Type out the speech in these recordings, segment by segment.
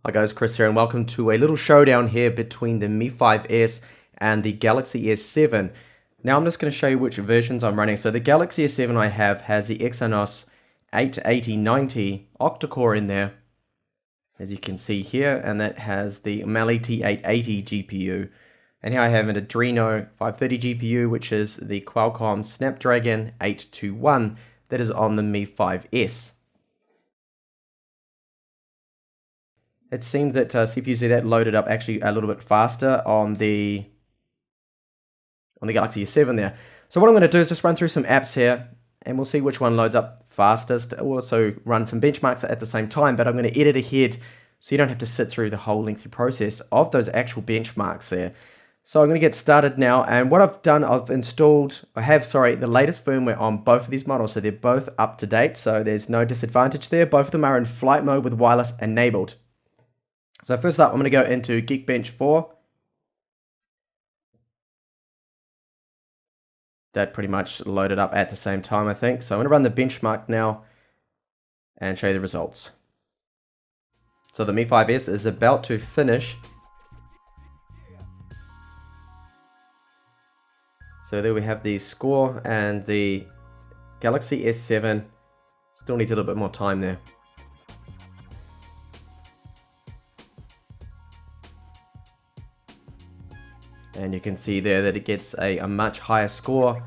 Hi guys, Chris here and welcome to a little showdown here between the Mi5S and the Galaxy S7. Now I'm just going to show you which versions I'm running. So the Galaxy S7 I have has the Exynos 88090 octa-core in there, as you can see here, and that has the Mali T880 GPU. And here I have an Adreno 530 GPU, which is the Qualcomm Snapdragon 821 that is on the Mi5S. It seems that CPUs that loaded up actually a little bit faster on the Galaxy S7 there. So what I'm going to do is just run through some apps here, and we'll see which one loads up fastest. I'll also run some benchmarks at the same time, but I'm going to edit ahead so you don't have to sit through the whole lengthy process of those actual benchmarks there. So I'm going to get started now, and what I've done, I have the latest firmware on both of these models, so they're both up to date, so there's no disadvantage there. Both of them are in flight mode with wireless enabled. So first up, I'm going to go into Geekbench 4. That pretty much loaded up at the same time, I think. So I'm going to run the benchmark now and show you the results. So the Mi5S is about to finish. So there we have the score, and the Galaxy S7 still needs a little bit more time there. And you can see there that it gets a much higher score.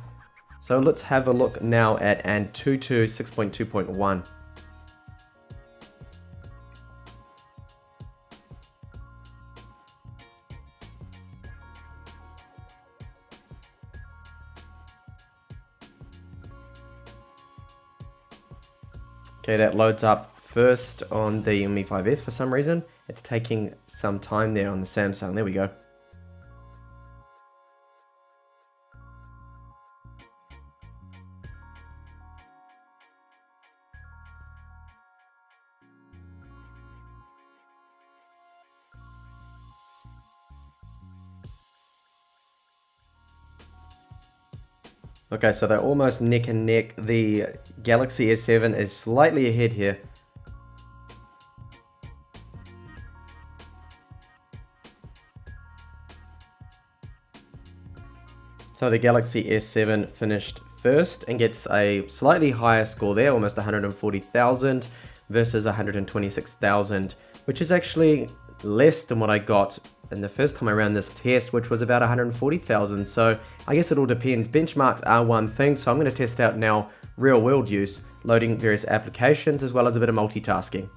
So let's have a look now at Antutu 6.2.1. Okay, that loads up first on the Mi5S for some reason. It's taking some time there on the Samsung. There we go. Okay, so they're almost neck and neck. The Galaxy S7 is slightly ahead here. So the Galaxy S7 finished first and gets a slightly higher score there, almost 140,000 versus 126,000, which is actually less than what I got in the first time I ran this test, which was about 140,000. So I guess it all depends. Benchmarks are one thing, so I'm going to test out now real world use, loading various applications as well as a bit of multitasking.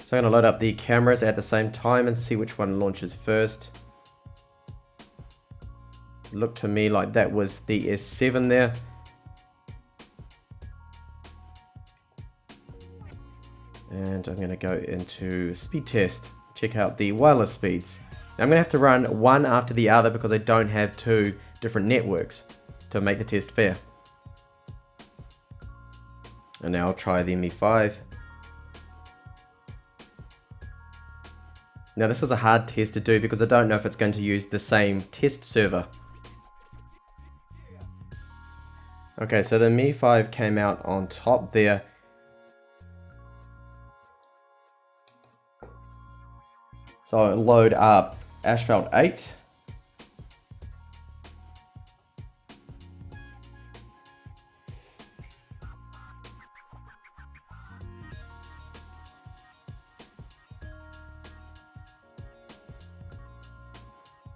So I'm going to load up the cameras at the same time and see which one launches first. It looked to me like that was the S7 there. And I'm going to go into speed test, check out the wireless speeds. Now I'm going to have to run one after the other because I don't have two different networks to make the test fair. And now I'll try the Mi5. Now this is a hard test to do because I don't know if it's going to use the same test server. Okay, so the Mi5 came out on top there. So I'll load up Asphalt 8.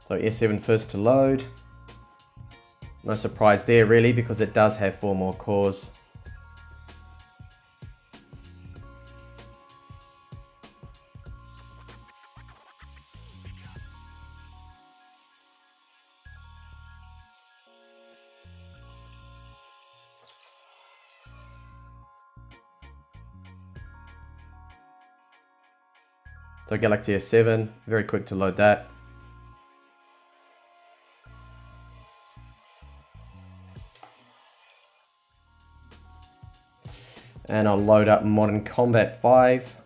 So S7 first to load. No surprise there really, because it does have 4 more cores. So Galaxy S7, very quick to load that. And I'll load up Modern Combat 5.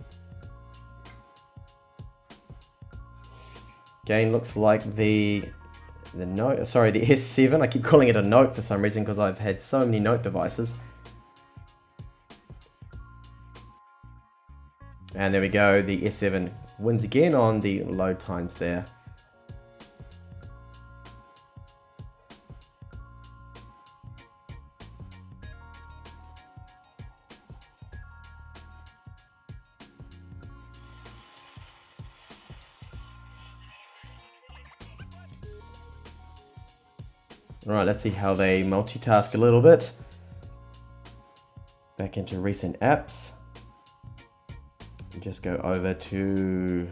Again, looks like the Note, sorry, the S7. I keep calling it a Note for some reason because I've had so many Note devices. And there we go, the S7 wins again on the load times there. Alright, let's see how they multitask a little bit. Back into recent apps. Just go over to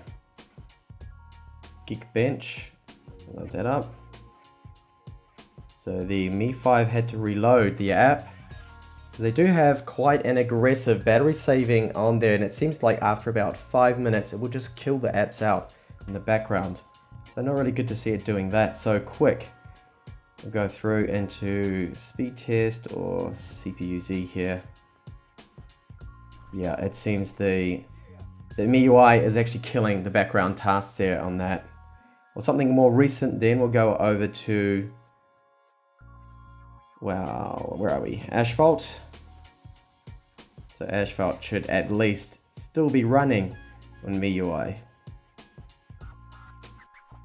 Geekbench, load that up. So the Mi5 had to reload the app. They do have quite an aggressive battery saving on there, and it seems like after about 5 minutes it will just kill the apps out in the background. So not really good to see it doing that so quick. We'll go through into speed test or CPU-Z here. Yeah, it seems the MIUI is actually killing the background tasks there on that. Or something more recent then, we'll go over to, wow, where are we? Asphalt. So Asphalt should at least still be running on MIUI.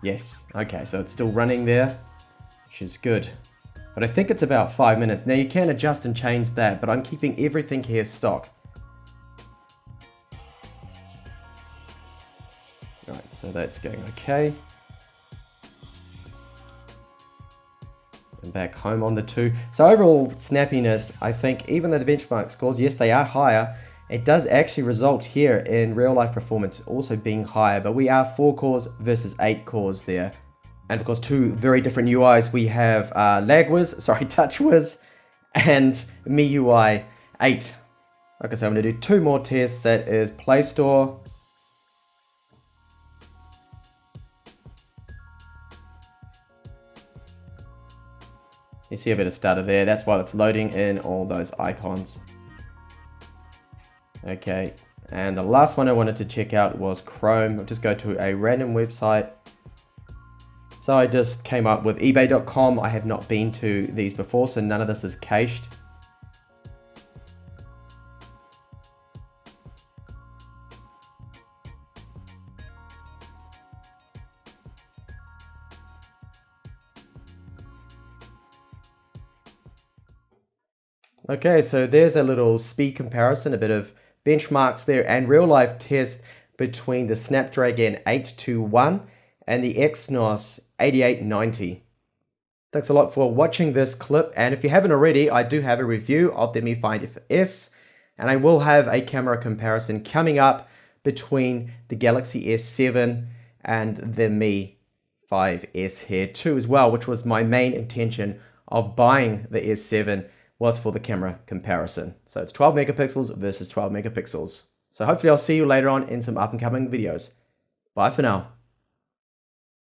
Yes, okay, so it's still running there, which is good. But I think it's about 5 minutes. Now you can adjust and change that, but I'm keeping everything here stock. Alright, so that's going okay. And back home on the 2. So overall snappiness, I think even though the benchmark scores, yes, they are higher, it does actually result here in real life performance also being higher, but we are 4 cores versus 8 cores there. And of course, 2 very different UIs. We have TouchWiz and MIUI 8. Okay, so I'm going to do 2 more tests. That is Play Store. You see a bit of stutter there. That's while it's loading in all those icons. Okay, and the last one I wanted to check out was Chrome. I'll just go to a random website. So I just came up with ebay.com. I have not been to these before, so none of this is cached. Okay, so there's a little speed comparison, a bit of benchmarks there, and real life test between the Snapdragon 821 and the Exynos 8890. Thanks a lot for watching this clip, and if you haven't already, I do have a review of the Mi5S, and I will have a camera comparison coming up between the Galaxy S7 and the Mi5S here too as well, which was my main intention of buying the S7 was for the camera comparison. So it's 12 megapixels versus 12 megapixels. So hopefully I'll see you later on in some up and coming videos. Bye for now.